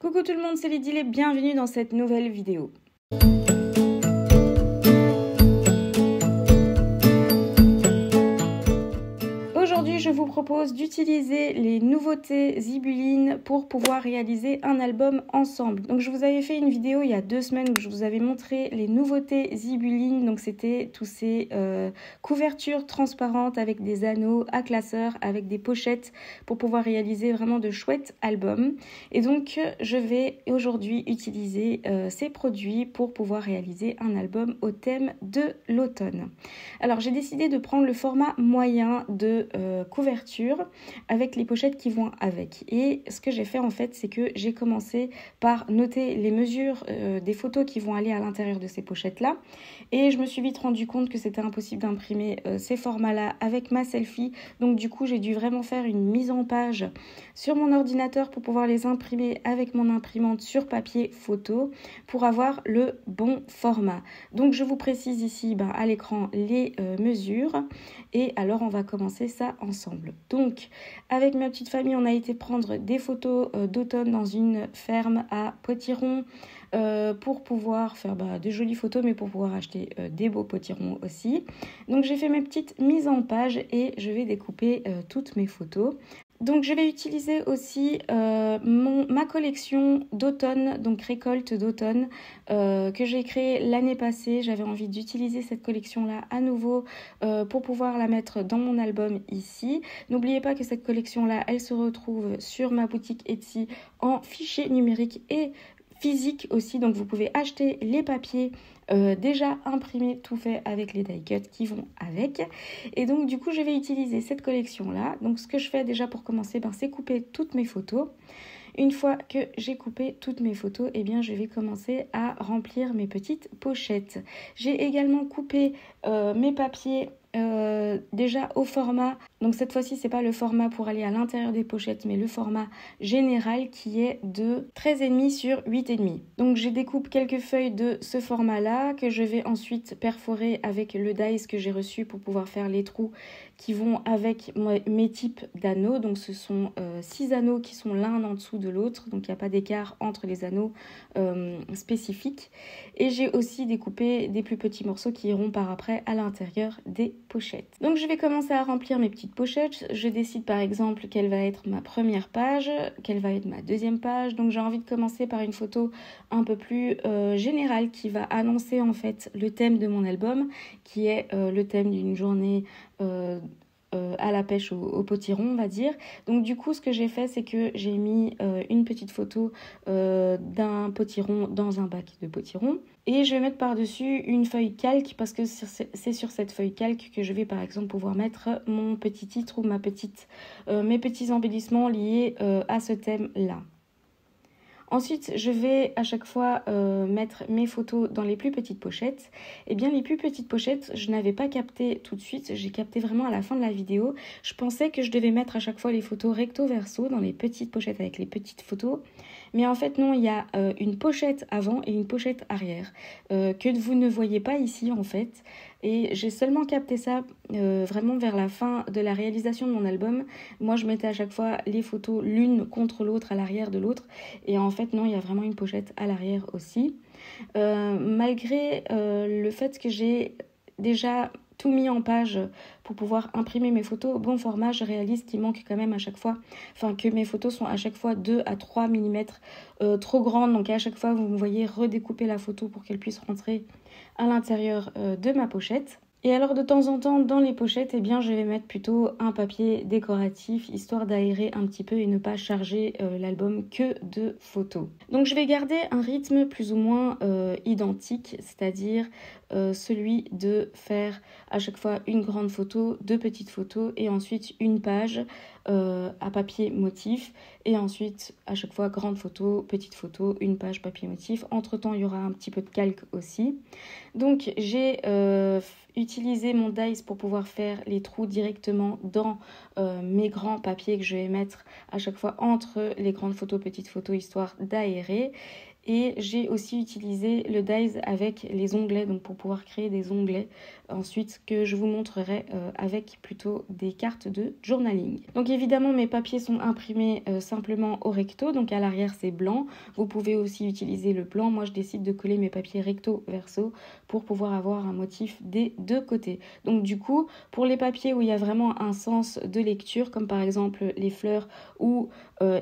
Coucou tout le monde, c'est Lydie et bienvenue dans cette nouvelle vidéo. Aujourd'hui, je vous propose d'utiliser les nouveautés Zibulline pour pouvoir réaliser un album ensemble. Donc, je vous avais fait une vidéo il y a 2 semaines où je vous avais montré les nouveautés Zibulline. Donc, c'était tous ces couvertures transparentes avec des anneaux à classeur, avec des pochettes pour pouvoir réaliser vraiment de chouettes albums. Et donc, je vais aujourd'hui utiliser ces produits pour pouvoir réaliser un album au thème de l'automne. Alors, j'ai décidé de prendre le format moyen de couverture avec les pochettes qui vont avec. Et ce que j'ai fait en fait, c'est que j'ai commencé par noter les mesures des photos qui vont aller à l'intérieur de ces pochettes là, et je me suis vite rendu compte que c'était impossible d'imprimer ces formats là avec ma selfie. Donc du coup j'ai dû vraiment faire une mise en page sur mon ordinateur pour pouvoir les imprimer avec mon imprimante sur papier photo pour avoir le bon format. Donc je vous précise ici à l'écran les mesures, et alors on va commencer ça ensemble. Donc avec ma petite famille, on a été prendre des photos d'automne dans une ferme à Potiron pour pouvoir faire de jolies photos, mais pour pouvoir acheter des beaux potirons aussi. Donc j'ai fait mes petites mises en page et je vais découper toutes mes photos. Donc je vais utiliser aussi ma collection d'automne, donc récolte d'automne, que j'ai créée l'année passée. J'avais envie d'utiliser cette collection-là à nouveau pour pouvoir la mettre dans mon album ici. N'oubliez pas que cette collection-là, elle se retrouve sur ma boutique Etsy en fichier numérique et physique aussi. Donc vous pouvez acheter les papiers déjà imprimés, tout fait avec les die cuts qui vont avec. Et donc du coup je vais utiliser cette collection là. Donc ce que je fais déjà pour commencer, c'est couper toutes mes photos. Une fois que j'ai coupé toutes mes photos, je vais commencer à remplir mes petites pochettes. J'ai également coupé mes papiers déjà au format, donc cette fois-ci c'est pas le format pour aller à l'intérieur des pochettes, mais le format général qui est de 13,5 sur 8,5. Donc je découpe quelques feuilles de ce format là que je vais ensuite perforer avec le dies que j'ai reçu pour pouvoir faire les trous qui vont avec mes types d'anneaux. Donc ce sont 6 anneaux qui sont l'un en dessous de l'autre, donc il n'y a pas d'écart entre les anneaux spécifiques. Et j'ai aussi découpé des plus petits morceaux qui iront par après à l'intérieur des pochettes. Donc je vais commencer à remplir mes petites pochettes. Je décide par exemple quelle va être ma première page, quelle va être ma deuxième page. Donc j'ai envie de commencer par une photo un peu plus générale qui va annoncer en fait le thème de mon album, qui est le thème d'une journée à la pêche au potiron, on va dire. Donc du coup ce que j'ai fait, c'est que j'ai mis une petite photo d'un potiron dans un bac de potiron, et je vais mettre par dessus une feuille calque, parce que c'est sur cette feuille calque que je vais par exemple pouvoir mettre mon petit titre ou mes petits embellissements liés à ce thème là. Ensuite, je vais à chaque fois mettre mes photos dans les plus petites pochettes. Et bien, les plus petites pochettes, je n'avais pas capté tout de suite. J'ai capté vraiment à la fin de la vidéo. Je pensais que je devais mettre à chaque fois les photos recto verso dans les petites pochettes avec les petites photos. Mais en fait, non, il y a une pochette avant et une pochette arrière que vous ne voyez pas ici en fait. Et j'ai seulement capté ça vraiment vers la fin de la réalisation de mon album. Moi, je mettais à chaque fois les photos l'une contre l'autre à l'arrière de l'autre. Et en fait, non, il y a vraiment une pochette à l'arrière aussi. Malgré le fait que j'ai déjà tout mis en page pour pouvoir imprimer mes photos au bon format, je réalise qu'il manque quand même à chaque fois, que mes photos sont à chaque fois 2 à 3 mm trop grandes. Donc à chaque fois, vous me voyez redécouper la photo pour qu'elle puisse rentrer à l'intérieur de ma pochette. Et alors de temps en temps dans les pochettes, je vais mettre plutôt un papier décoratif, histoire d'aérer un petit peu et ne pas charger l'album que de photos. Donc je vais garder un rythme plus ou moins identique, c'est-à-dire celui de faire à chaque fois une grande photo, 2 petites photos et ensuite une page à papier motif, et ensuite à chaque fois grande photo, petite photo, une page papier motif. Entre temps il y aura un petit peu de calque aussi. Donc j'ai utilisé mon dies pour pouvoir faire les trous directement dans mes grands papiers que je vais mettre à chaque fois entre les grandes photos, petites photos, histoire d'aérer. Et j'ai aussi utilisé le dies avec les onglets, donc pour pouvoir créer des onglets ensuite que je vous montrerai avec plutôt des cartes de journaling. Donc évidemment mes papiers sont imprimés simplement au recto, donc à l'arrière c'est blanc. Vous pouvez aussi utiliser le blanc. Moi je décide de coller mes papiers recto verso pour pouvoir avoir un motif des deux côtés. Donc du coup pour les papiers où il y a vraiment un sens de lecture, comme par exemple les fleurs ou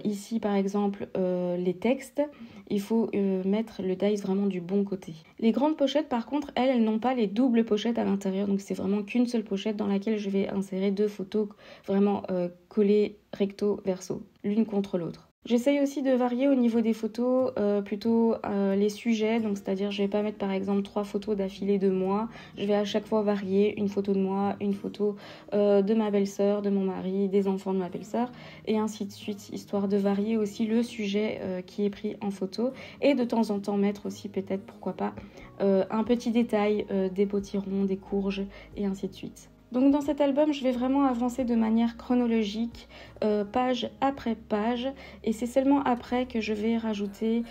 ici par exemple les textes, il faut mettre le dies vraiment du bon côté. Les grandes pochettes par contre, elles n'ont pas les doubles pochettes à l'intérieur, donc c'est vraiment qu'une seule pochette dans laquelle je vais insérer deux photos vraiment collées recto verso, l'une contre l'autre. J'essaye aussi de varier au niveau des photos, plutôt les sujets, donc c'est-à-dire je vais pas mettre par exemple 3 photos d'affilée de moi, je vais à chaque fois varier une photo de moi, une photo de ma belle-sœur, de mon mari, des enfants de ma belle-sœur, et ainsi de suite, histoire de varier aussi le sujet qui est pris en photo, et de temps en temps mettre aussi peut-être, pourquoi pas, un petit détail, des potirons, des courges, et ainsi de suite. Donc dans cet album, je vais vraiment avancer de manière chronologique, page après page, et c'est seulement après que je vais rajouter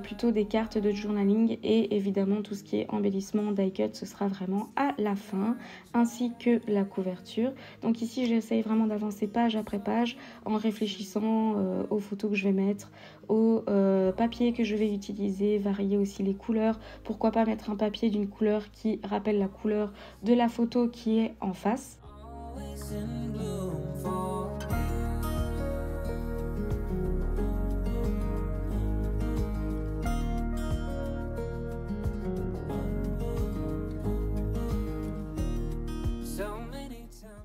plutôt des cartes de journaling et évidemment tout ce qui est embellissement, die cut, ce sera vraiment à la fin, ainsi que la couverture. Donc ici, j'essaye vraiment d'avancer page après page en réfléchissant aux photos que je vais mettre, aux papiers que je vais utiliser, varier aussi les couleurs. Pourquoi pas mettre un papier d'une couleur qui rappelle la couleur de la photo qui est en face.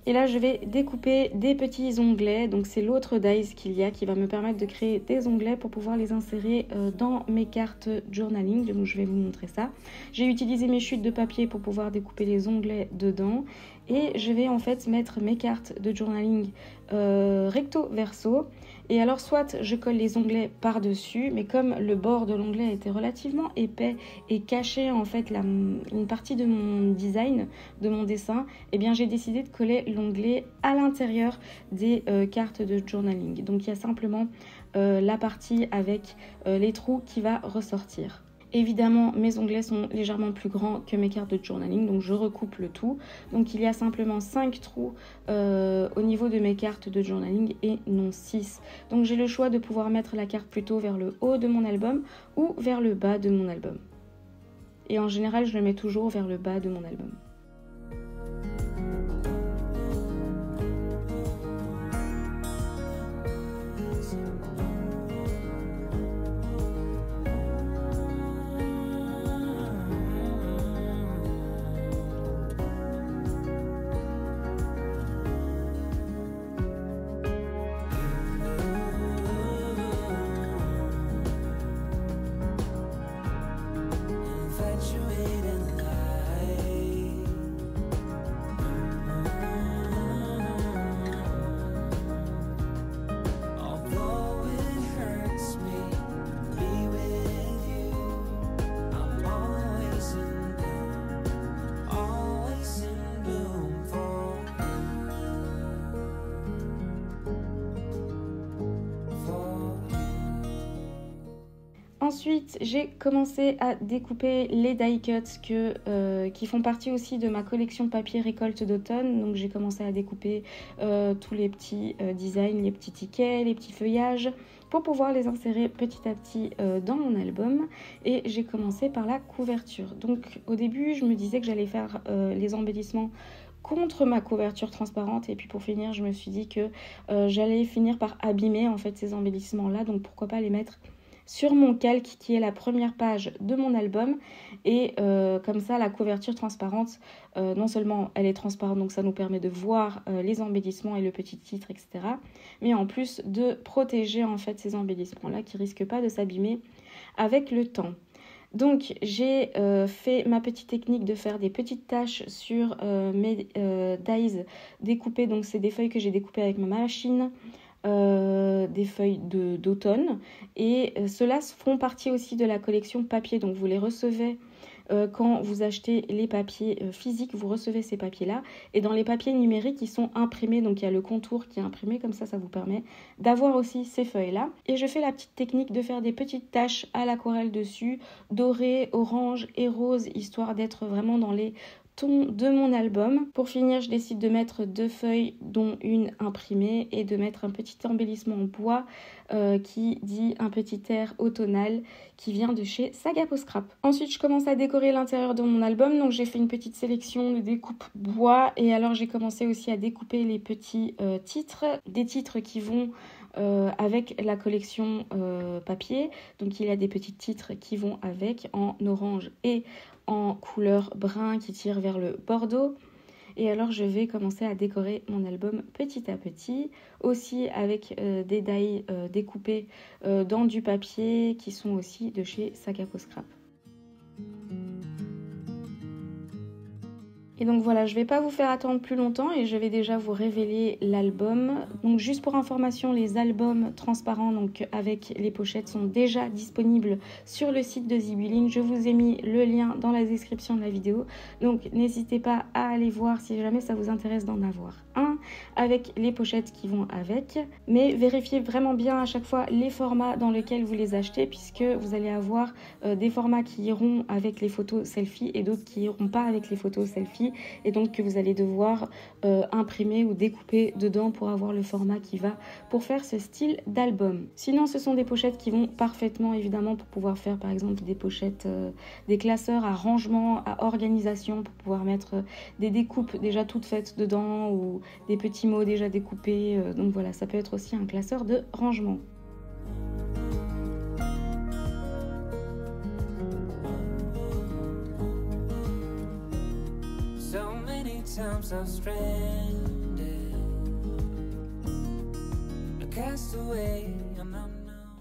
Et là, je vais découper des petits onglets. Donc, c'est l'autre dies qu'il y a qui va me permettre de créer des onglets pour pouvoir les insérer dans mes cartes journaling. Donc, je vais vous montrer ça. J'ai utilisé mes chutes de papier pour pouvoir découper les onglets dedans. Et je vais en fait mettre mes cartes de journaling recto verso. Et alors soit je colle les onglets par-dessus, mais comme le bord de l'onglet était relativement épais et cachait en fait une partie de mon design, de mon dessin, eh bien j'ai décidé de coller l'onglet à l'intérieur des cartes de journaling. Donc il y a simplement la partie avec les trous qui va ressortir. Évidemment, mes onglets sont légèrement plus grands que mes cartes de journaling, donc je recoupe le tout. Donc il y a simplement 5 trous au niveau de mes cartes de journaling et non 6. Donc j'ai le choix de pouvoir mettre la carte plutôt vers le haut de mon album ou vers le bas de mon album. Et en général, je le mets toujours vers le bas de mon album. Ensuite, j'ai commencé à découper les die cuts qui font partie aussi de ma collection papier récolte d'automne. Donc j'ai commencé à découper tous les petits designs, les petits tickets, les petits feuillages pour pouvoir les insérer petit à petit dans mon album. Et j'ai commencé par la couverture. Donc au début, je me disais que j'allais faire les embellissements contre ma couverture transparente, et puis pour finir je me suis dit que j'allais finir par abîmer en fait ces embellissements là, donc pourquoi pas les mettre sur mon calque qui est la première page de mon album. Et comme ça la couverture transparente, non seulement elle est transparente, donc ça nous permet de voir les embellissements et le petit titre, etc., mais en plus de protéger en fait ces embellissements là qui risquent pas de s'abîmer avec le temps. Donc j'ai fait ma petite technique de faire des petites taches sur mes dies découpées. Donc c'est des feuilles que j'ai découpées avec ma machine, des feuilles d'automne, et ceux-là font partie aussi de la collection papier. Donc vous les recevez quand vous achetez les papiers physiques, vous recevez ces papiers-là. Et dans les papiers numériques, ils sont imprimés. Donc il y a le contour qui est imprimé, comme ça vous permet d'avoir aussi ces feuilles-là. Et je fais la petite technique de faire des petites taches à l'aquarelle dessus, doré, orange et rose, histoire d'être vraiment dans les tons de mon album. Pour finir, je décide de mettre 2 feuilles, dont une imprimée, et de mettre un petit embellissement en bois qui dit un petit air automnal qui vient de chez Saga Peau Scrap. Ensuite, je commence à décorer l'intérieur de mon album. Donc j'ai fait une petite sélection de découpes bois, et alors j'ai commencé aussi à découper les petits titres, des titres qui vont avec la collection papier. Donc il y a des petits titres qui vont avec, en orange et en couleur brun qui tire vers le bordeaux. Et alors je vais commencer à décorer mon album petit à petit, aussi avec des die découpés dans du papier qui sont aussi de chez Saga Peau Scrap. Et donc voilà, je ne vais pas vous faire attendre plus longtemps et je vais déjà vous révéler l'album. Donc juste pour information, les albums transparents donc avec les pochettes sont déjà disponibles sur le site de Zibuline. Je vous ai mis le lien dans la description de la vidéo. Donc n'hésitez pas à aller voir si jamais ça vous intéresse d'en avoir un avec les pochettes qui vont avec. Mais vérifiez vraiment bien à chaque fois les formats dans lesquels vous les achetez, puisque vous allez avoir des formats qui iront avec les photos selfie et d'autres qui iront pas avec les photos selfie. Et donc que vous allez devoir imprimer ou découper dedans pour avoir le format qui va pour faire ce style d'album. Sinon, ce sont des pochettes qui vont parfaitement évidemment pour pouvoir faire par exemple des pochettes, des classeurs à rangement, à organisation, pour pouvoir mettre des découpes déjà toutes faites dedans ou des petits mots déjà découpés. Donc voilà, ça peut être aussi un classeur de rangement. Times I'm stranded, a castaway.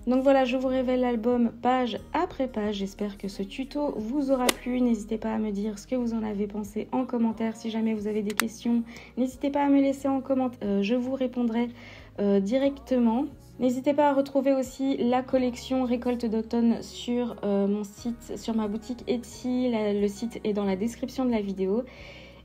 Donc voilà, je vous révèle l'album page après page. J'espère que ce tuto vous aura plu. N'hésitez pas à me dire ce que vous en avez pensé en commentaire. Si jamais vous avez des questions, n'hésitez pas à me laisser en commentaire. Je vous répondrai directement. N'hésitez pas à retrouver aussi la collection récolte d'automne sur mon site, sur ma boutique Etsy. Le site est dans la description de la vidéo.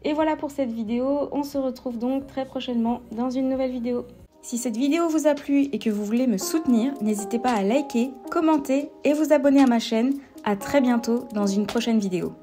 Et voilà pour cette vidéo, on se retrouve donc très prochainement dans une nouvelle vidéo. Si cette vidéo vous a plu et que vous voulez me soutenir, n'hésitez pas à liker, commenter et vous abonner à ma chaîne. À très bientôt dans une prochaine vidéo.